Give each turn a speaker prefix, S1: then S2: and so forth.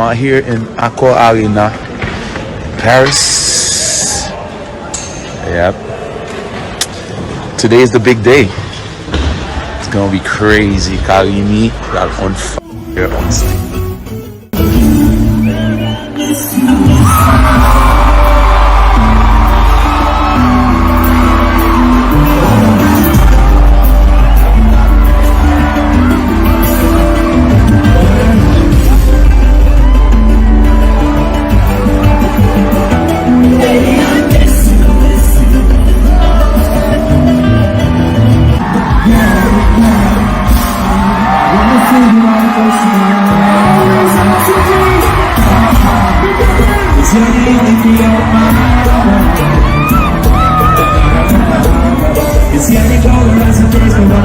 S1: out here in Accor Arena, Paris. Yep. Today is the big day. It's gonna be crazy. Karimi got on fire on stage.
S2: It's getting colder as the days go by.